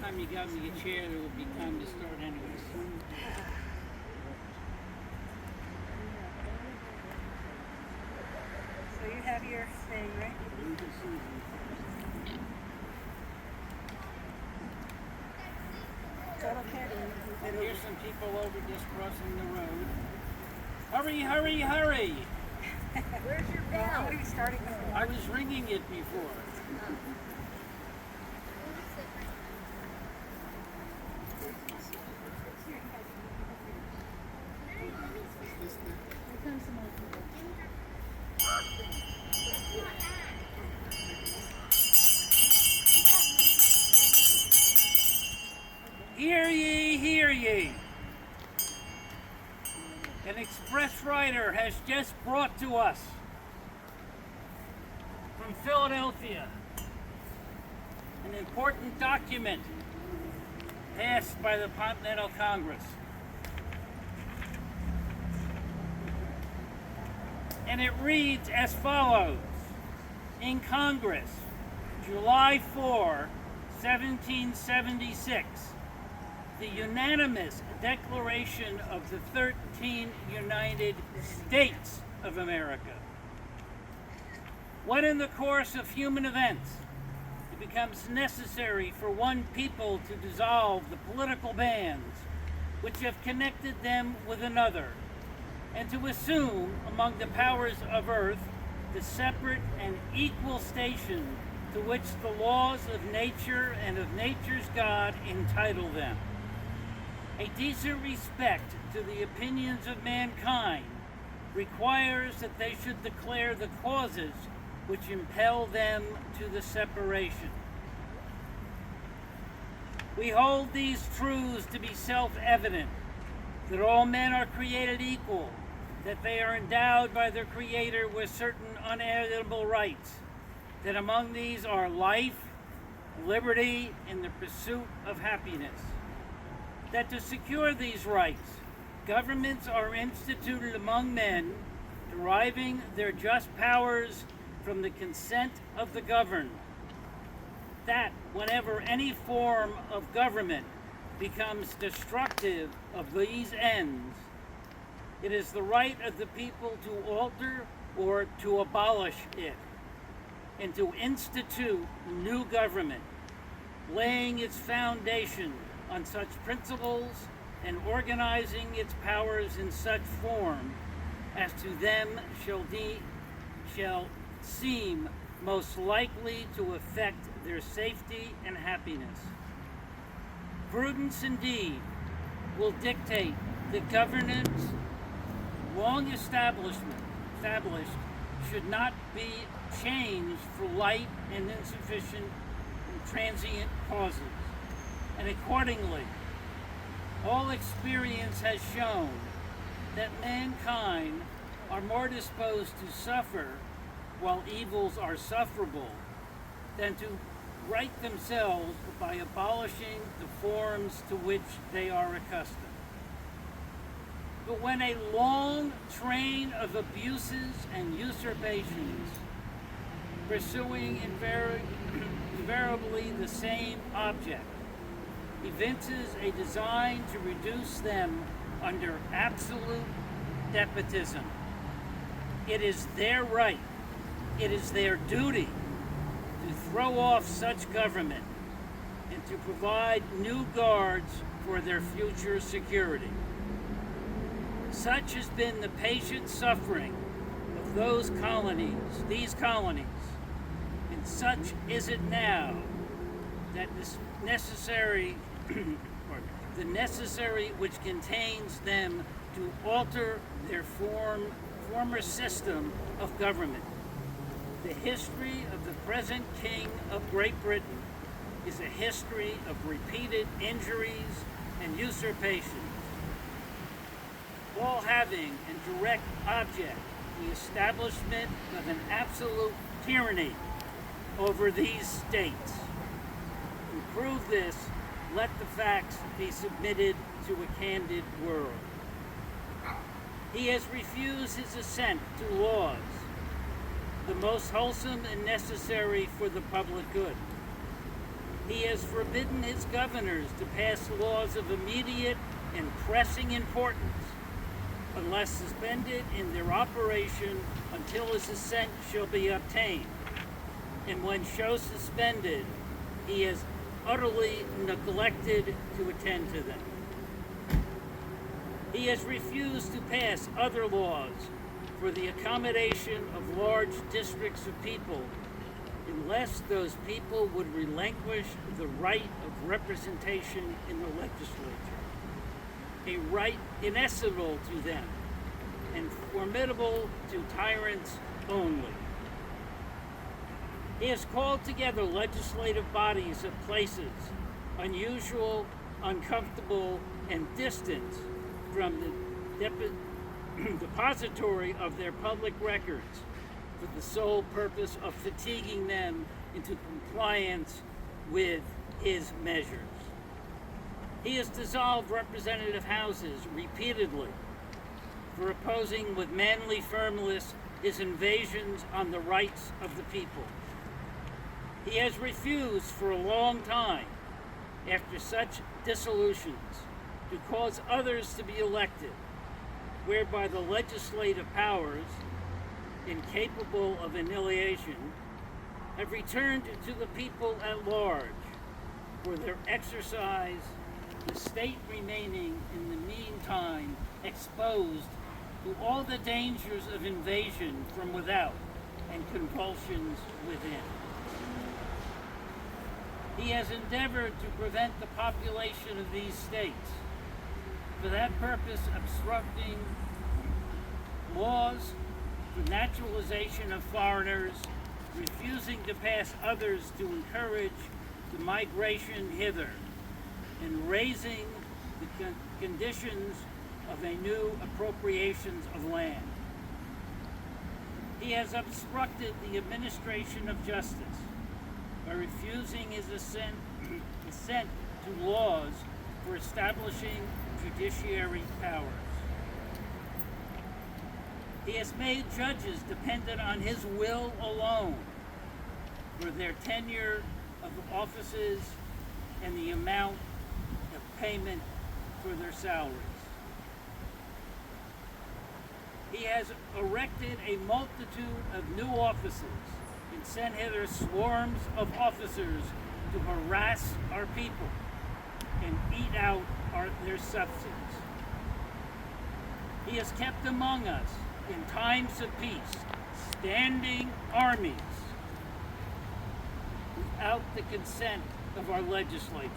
time you got me a chair, it would be time to start anyways. So you have your thing, right? Is that okay? Here's some people over just crossing the road. Hurry, hurry, hurry! Where's your Well, I'm bell? going to be starting before. I was ringing it before. Hear ye, hear ye! An express rider has just brought to us from Philadelphia an important document passed by the Continental Congress. And it reads as follows: in Congress, July 4, 1776, the unanimous declaration of the 13 United States of America. When in the course of human events it becomes necessary for one people to dissolve the political bands which have connected them with another, and to assume among the powers of earth the separate and equal station to which the laws of nature and of nature's God entitle them. A decent respect to the opinions of mankind requires that they should declare the causes which impel them to the separation. We hold these truths to be self-evident, that all men are created equal, that they are endowed by their Creator with certain unalienable rights, that among these are life, liberty, and the pursuit of happiness. That to secure these rights, governments are instituted among men, deriving their just powers from the consent of the governed. That whenever any form of government becomes destructive of these ends, it is the right of the people to alter or to abolish it, and to institute new government, laying its foundation on such principles and organizing its powers in such form as to them shall seem most likely to affect their safety and happiness. Prudence indeed will dictate that governance long established should not be changed for light and insufficient and transient causes. And accordingly, all experience has shown that mankind are more disposed to suffer while evils are sufferable than to right themselves by abolishing the forms to which they are accustomed. But when a long train of abuses and usurpations, pursuing invariably the same object, evinces a design to reduce them under absolute despotism, it is their right, it is their duty to throw off such government and to provide new guards for their future security. Such has been the patient suffering of these colonies, and such is it now that this necessary, or the necessary which contains them to alter their former system of government. The history of the present King of Great Britain is a history of repeated injuries and usurpations, all having in direct object the establishment of an absolute tyranny over these states. To prove this, let the facts be submitted to a candid world. He has refused his assent to laws, the most wholesome and necessary for the public good. He has forbidden his governors to pass laws of immediate and pressing importance unless suspended in their operation until his assent shall be obtained. And when so suspended, he has utterly neglected to attend to them. He has refused to pass other laws for the accommodation of large districts of people unless those people would relinquish the right of representation in the legislature, a right inestimable to them and formidable to tyrants only. He has called together legislative bodies of places unusual, uncomfortable, and distant from the depository of their public records for the sole purpose of fatiguing them into compliance with his measures. He has dissolved representative houses repeatedly for opposing with manly firmness his invasions on the rights of the people. He has refused for a long time, after such dissolutions, to cause others to be elected, whereby the legislative powers, incapable of annihilation, have returned to the people at large for their exercise, the state remaining in the meantime exposed to all the dangers of invasion from without and convulsions within. He has endeavored to prevent the population of these states, for that purpose obstructing laws for naturalization of foreigners, refusing to pass others to encourage the migration hither, and raising the conditions of a new appropriations of land. He has obstructed the administration of justice by refusing his assent to laws for establishing judiciary powers. He has made judges dependent on his will alone for their tenure of offices and the amount of payment for their salaries. He has erected a multitude of new offices and sent hither swarms of officers to harass our people and eat out their substance. He has kept among us in times of peace standing armies without the consent of our legislatures.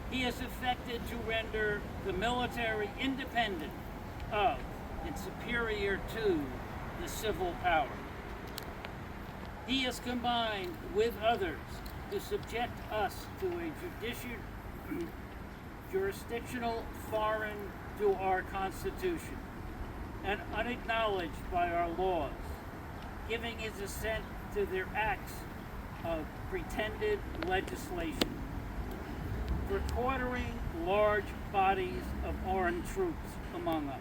He has effected to render the military independent of and superior to the civil power. He has combined with others to subject us to a jurisdictional foreign to our Constitution and unacknowledged by our laws, giving his assent to their acts of pretended legislation, for quartering large bodies of armed troops among us,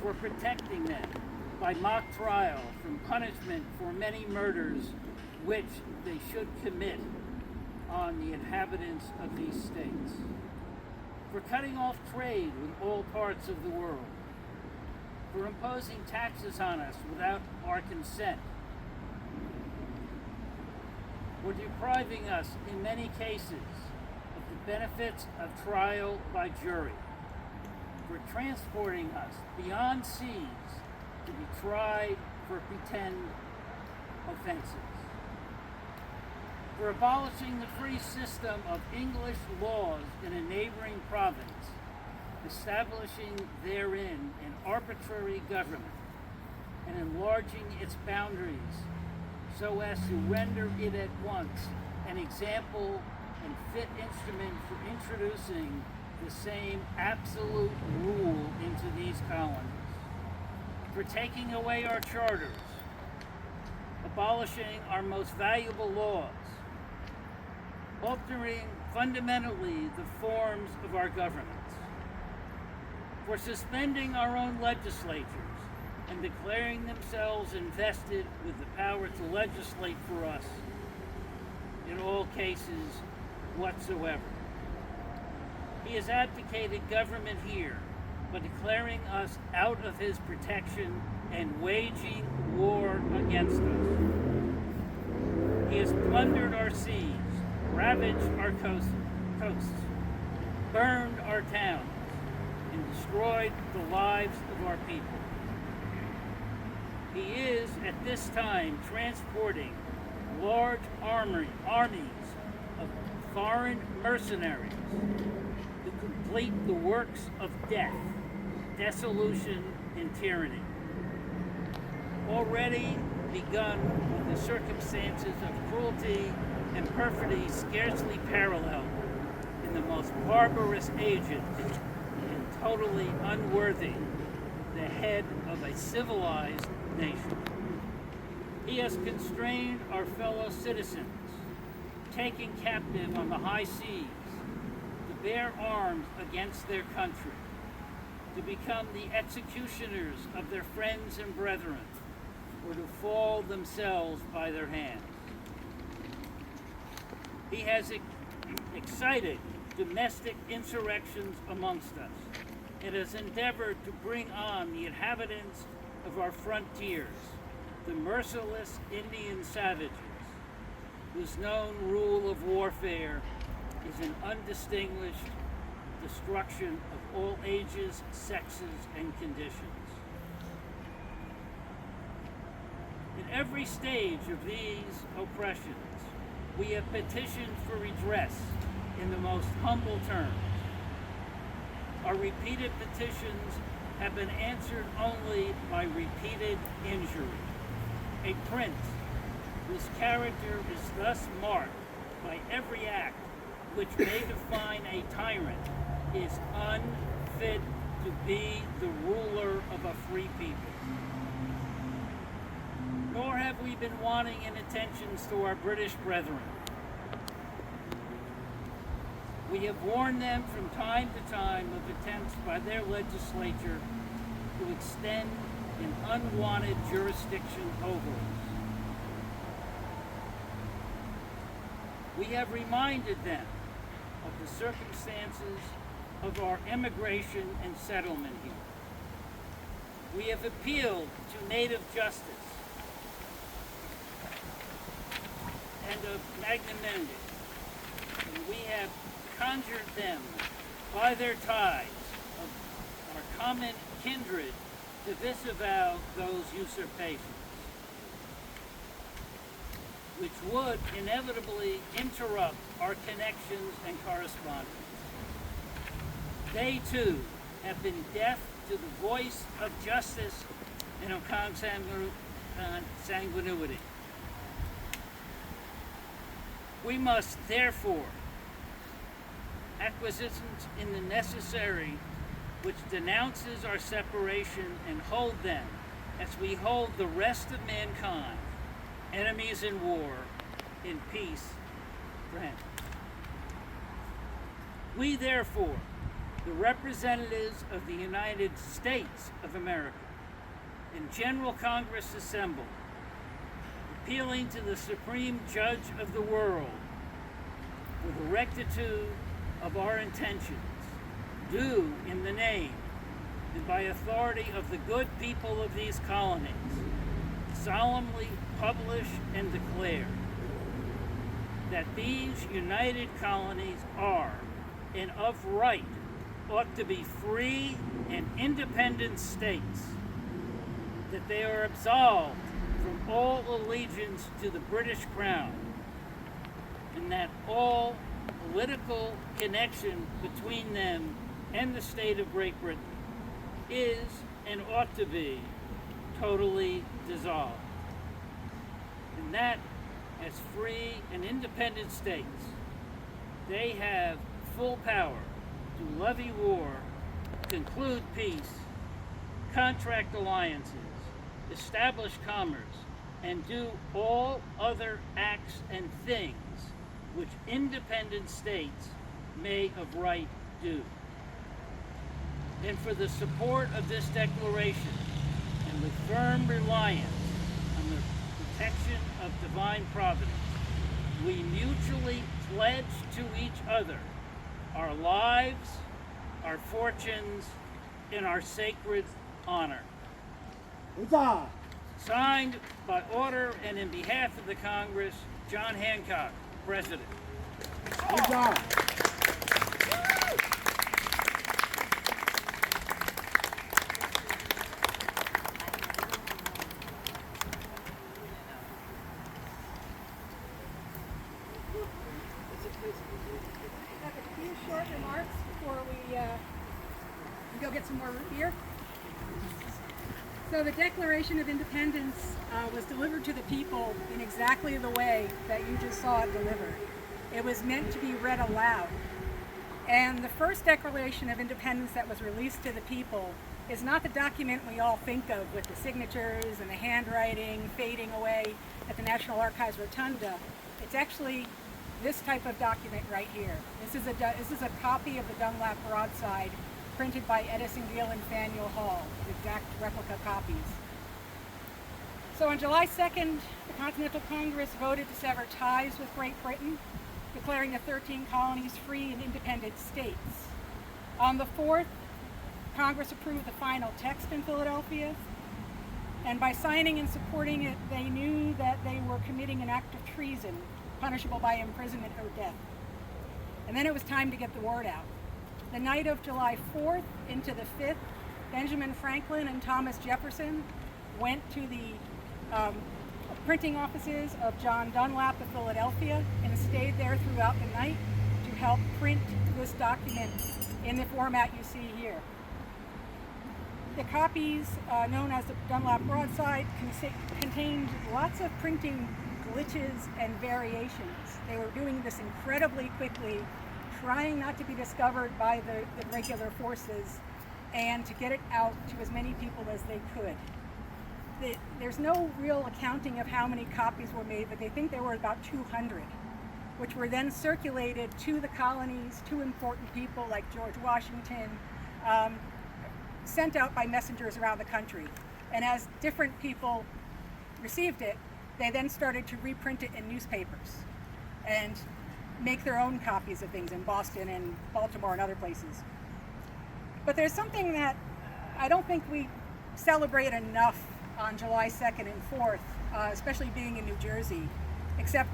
for protecting them by mock trial from punishment for many murders which they should commit on the inhabitants of these states, for cutting off trade with all parts of the world, for imposing taxes on us without our consent, for depriving us in many cases of the benefits of trial by jury, for transporting us beyond seas to be tried for pretend offenses, for abolishing the free system of English laws in a neighboring province, establishing therein an arbitrary government, and enlarging its boundaries so as to render it at once an example and fit instrument for introducing the same absolute rule into these colonies, for taking away our charters, abolishing our most valuable laws, altering fundamentally the forms of our governments, for suspending our own legislatures and declaring themselves invested with the power to legislate for us in all cases whatsoever. He has abdicated government here by declaring us out of his protection and waging war against us. He has plundered our seas, ravaged our coasts, burned our towns, and destroyed the lives of our people. He is, at this time, transporting large armies of foreign mercenaries to complete the works of death, dissolution, and tyranny. Already begun with the circumstances of cruelty and perfidy scarcely paralleled in the most barbarous ages and totally unworthy the head of a civilized nation. He has constrained our fellow citizens, taking captive on the high seas, to bear arms against their country, to become the executioners of their friends and brethren, or to fall themselves by their hands. He has excited domestic insurrections amongst us, and has endeavored to bring on the inhabitants of our frontiers, the merciless Indian savages, whose known rule of warfare is an undistinguished destruction of all ages, sexes, and conditions. In every stage of these oppressions, we have petitioned for redress in the most humble terms. Our repeated petitions have been answered only by repeated injury. A prince whose character is thus marked by every act which may define a tyrant is unfit to be the ruler of a free people. Nor have we been wanting in attentions to our British brethren. We have warned them from time to time of attempts by their legislature to extend an unwanted jurisdiction over us. We have reminded them of the circumstances of our emigration and settlement here. We have appealed to native justice and of magnanimity, and we have conjured them by their ties of our common kindred to disavow those usurpations, which would inevitably interrupt our connections and correspondence. They too have been deaf to the voice of justice and of consanguinity. We must therefore acquiescence in the necessary which denounces our separation and hold them as we hold the rest of mankind, enemies in war, in peace, friends. We therefore, the representatives of the United States of America, in General Congress assembled, appealing to the Supreme Judge of the world for the rectitude of our intentions, do in the name and by authority of the good people of these colonies solemnly publish and declare that these united colonies are, and of right, ought to be free and independent states, that they are absolved from all allegiance to the British Crown, and that all political connection between them and the state of Great Britain is and ought to be totally dissolved. And that, as free and independent states, they have full power to levy war, conclude peace, contract alliances, establish commerce, and do all other acts and things which independent states may of right do. And for the support of this declaration, and and with firm reliance on the protection of divine providence, we mutually pledge to each other our lives, our fortunes, and our sacred honor. Huzzah! Signed by order and in behalf of the Congress, John Hancock, President. Huzzah! Have a few short remarks before we go get some more root beer. So the Declaration of Independence was delivered to the people in exactly the way that you just saw it delivered. It was meant to be read aloud. And the first Declaration of Independence that was released to the people is not the document we all think of with the signatures and the handwriting fading away at the National Archives Rotunda. It's actually this type of document right here. This is a copy of the Dunlap broadside printed by Edison Gill and Faneuil Hall, exact replica copies. So on July 2nd, the Continental Congress voted to sever ties with Great Britain, declaring the 13 colonies free and independent states. On the 4th, Congress approved the final text in Philadelphia, and by signing and supporting it, they knew that they were committing an act of treason, punishable by imprisonment or death. And then it was time to get the word out. The night of July 4th into the 5th, Benjamin Franklin and Thomas Jefferson went to the printing offices of John Dunlap of Philadelphia and stayed there throughout the night to help print this document in the format you see here. The copies, known as the Dunlap broadside, contained lots of printing glitches and variations. They were doing this incredibly quickly, trying not to be discovered by the regular forces and to get it out to as many people as they could. There's no real accounting of how many copies were made, but they think there were about 200, which were then circulated to the colonies, to important people like George Washington, sent out by messengers around the country. And as different people received it, they then started to reprint it in newspapers and make their own copies of things in Boston and Baltimore and other places. But there's something that I don't think we celebrate enough on July 2nd and 4th, especially being in New Jersey, except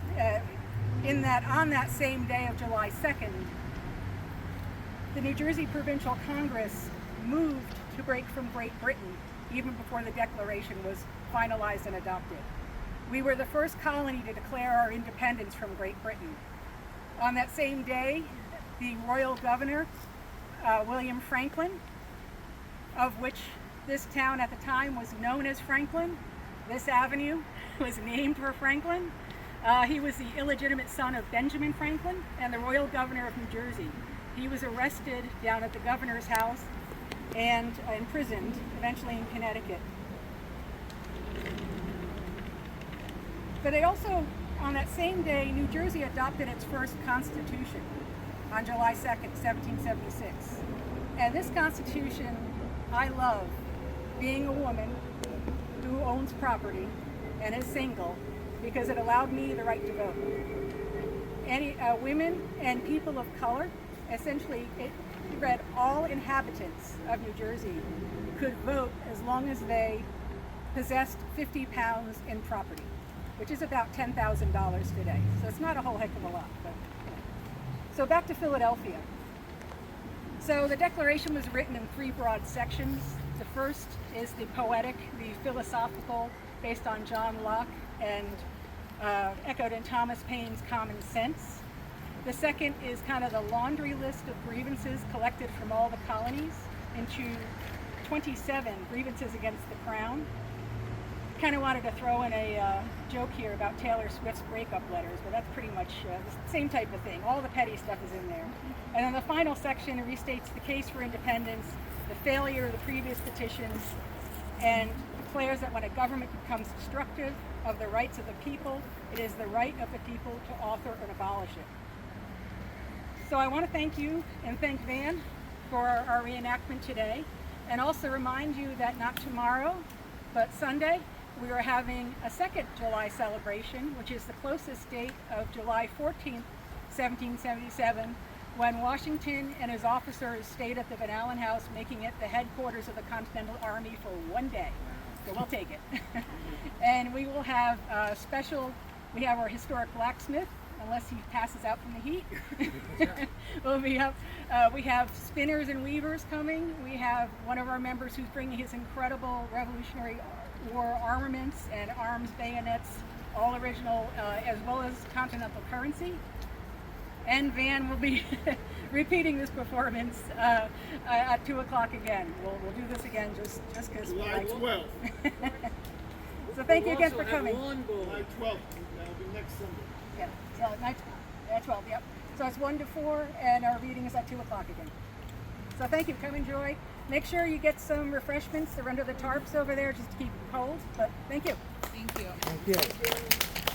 in that on that same day of July 2nd, the New Jersey Provincial Congress moved to break from Great Britain even before the Declaration was finalized and adopted. We were the first colony to declare our independence from Great Britain. On that same day, the royal governor, William Franklin, of which this town at the time was known as Franklin, this avenue was named for Franklin. He was the illegitimate son of Benjamin Franklin and the royal governor of New Jersey. He was arrested down at the governor's house and imprisoned, eventually in Connecticut. But they also, on that same day, New Jersey adopted its first constitution on July 2nd, 1776. And this constitution, I love, being a woman who owns property and is single, because it allowed me the right to vote. Any women and people of color, essentially, it read all inhabitants of New Jersey could vote as long as they possessed 50 pounds in property, which is about $10,000 today. So it's not a whole heck of a lot. But, so back to Philadelphia. So the Declaration was written in 3 broad sections. The first is the poetic, the philosophical, based on John Locke and echoed in Thomas Paine's Common Sense. The second is kind of the laundry list of grievances collected from all the colonies into 27 grievances against the Crown. Kind of wanted to throw in a joke here about Taylor Swift's breakup letters, but that's pretty much the same type of thing. All the petty stuff is in there. And then the final section restates the case for independence, the failure of the previous petitions, and declares that when a government becomes destructive of the rights of the people, it is the right of the people to author and abolish it. So I want to thank you and thank Van for our reenactment today, and also remind you that not tomorrow, But Sunday, we are having a second July celebration, which is the closest date of July 14th, 1777, when Washington and his officers stayed at the Van Allen House, making it the headquarters of the Continental Army for one day. So we'll take it. And we will have we have our historic blacksmith, unless he passes out from the heat. We have spinners and weavers coming. We have one of our members who's bringing his incredible Revolutionary War armaments and arms, bayonets, all original, as well as continental currency. And Van will be repeating this performance at 2 o'clock again. We'll do this again just because we July like it. 12th. So thank you We'll again also for have coming. lawn bowling. July 12th. That'll be next Sunday. Yeah, so 12, yep. So it's 1 to 4, and our reading is at 2 o'clock again. So thank you, come enjoy. Make sure you get some refreshments. They're under the tarps over there just to keep it cold, but thank you. Thank you. Thank you.